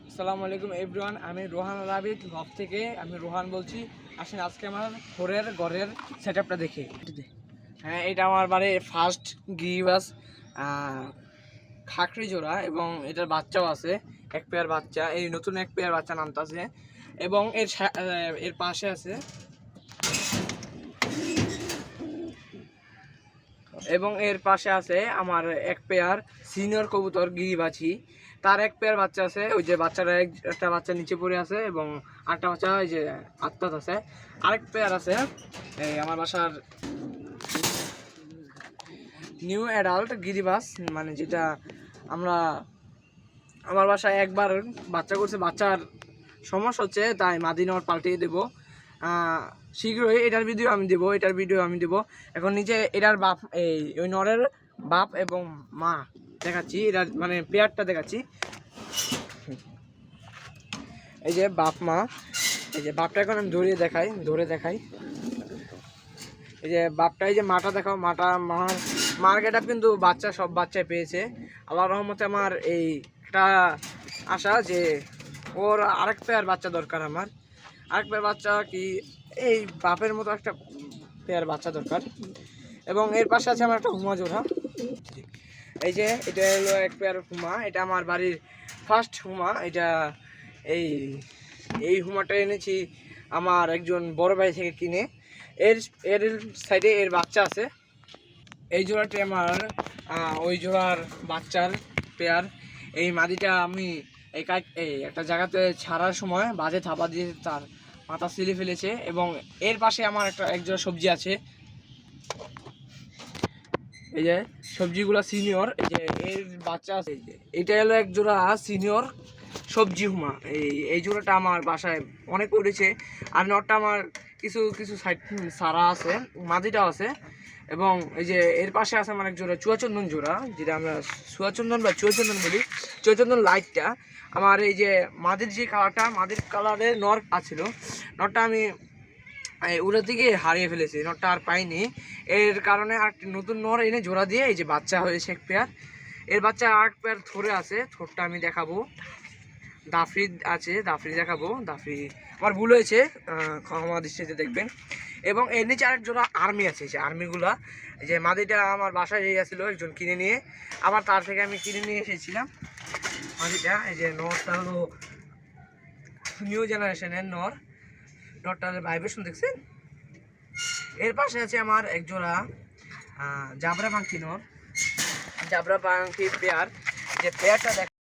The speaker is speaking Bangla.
আসসালামু আলাইকুম এভরিওয়ান, আমি রোহান রাবিট ঘর থেকে আমি রোহান বলছি। আসেন আজকে আমার ঘরের সেটআপটা দেখি। হ্যাঁ, এটা আমার বাড়ির ফার্স্ট গিরিবাস খাকড়ি জোড়া এবং এটার বাচ্চাও আছে, এক পেয়ার বাচ্চা। এই নতুন এক পেয়ার বাচ্চা নামতাছে এবং এর পাশে আছে আমার এক পেয়ার সিনিয়র কবুতর গিরিবাছি। তার এক পেয়ার বাচ্চা আছে, ওই যে বাচ্চাটা একটা বাচ্চা নিচে পড়ে আছে এবং আরেকটা বাচ্চা ওই যে আত্মাত আছে। আরেক পেয়ার আছে এই আমার বাসার নিউ অ্যাডাল্ট গিরিবাস, মানে যেটা আমার বাসায় একবার বাচ্চা করছে, বাচ্চার সমস্যা হচ্ছে, তাই মাদি নর পাল্টিয়ে দেবো শীঘ্রই। এটার ভিডিও আমি দেবো। এখন নিচে এটার বাপ, ওই নরের বাপ এবং মা দেখাচ্ছি, এটার মানে পেয়ারটা দেখাচ্ছি। এই যে বাপ মা, এই যে বাপটা এখন আমি ধরে দেখাই। এই যে বাপটা, এই যে মাটা দেখাও, মার গেটআপ কিন্তু সব বাচ্চায় পেয়েছে। আল্লাহর রহমতে আমার একটা আশা যে ওর আরেক পেয়ার বাচ্চা দরকার। আমার আরেক পেয়ার বাচ্চা কি এই বাপের মতো একটা পেয়ার বাচ্চা দরকার। এবং এর পাশে আছে আমার একটা হুমা জোড়া। এই যে এটা হলো এক পেয়ার হুমা, এটা আমার বাড়ির ফার্স্ট হুমা। এটা এই হুমাটা এনেছি আমার একজন বড় ভাই থেকে কিনে। এর সাইডে এর বাচ্চা আছে। এই জোড়াটি আমার ওই জোড়ার বাচ্চার পেয়ার। এই মাদিটা আমি এই একটা জায়গাতে ছাড়ার সময় বাজে থাবা দিয়ে তার মাথা ছিলে ফেলেছে। এবং এর পাশে আমার এক জোড়া সবজি আছে। এই যে সবজিগুলো সিনিয়র, এই যে এর বাচ্চা আছে। এটা হলো এক জোড়া সিনিয়র সবজি হুমা। এই জোড়াটা আমার বাসায় অনেক উঠেছে। আর নটটা আমার কিছু সাইড সারা আছে, মাদিটাও আছে। এবং এই যে এর পাশে আছে আমার এক জোড়া চুয়াচন্দন জোড়া, যেটা আমরা চুয়াচন্দন বা চুয়াচন্দন বলি। চুয়াচন্দন লাইটটা আমার, এই যে মাদির যে কালারটা, মাদির কালারের নর আছিল, নরটা আমি উড়ে থেকে হারিয়ে ফেলেছি, নরটা আর পাইনি। এর কারণে আর নতুন নর এনে জোড়া দিয়ে এই যে বাচ্চা হয়েছে এক পেয়ার। এর বাচ্চা আট পেয়ার থোড়ে আছে, থোরটা আমি দেখাবো। দাফরি আছে, দাফরি দেখাবো। দাফরি আমার ভুল হয়েছে, ক্ষমা দৃষ্টিতে দেখবেন। এবং এর নিচে আরেক জোড়া আর্মি আছে। যে আর্মিগুলা, যে মাদিটা আমার বাসায় গেছিলো একজন কিনে নিয়ে, আবার তার থেকে আমি কিনে নিয়ে এসেছিলাম মাদিটা। এই যে নরটা হলো নিউ জেনারেশনের নরটার ভাইব্রেশন দেখছেন। এর পাশে আছে আমার এক জোড়া জাবরা পাঙ্কি নর, জাবরা পাঙ্কি পেয়ার। যে পেয়ারটা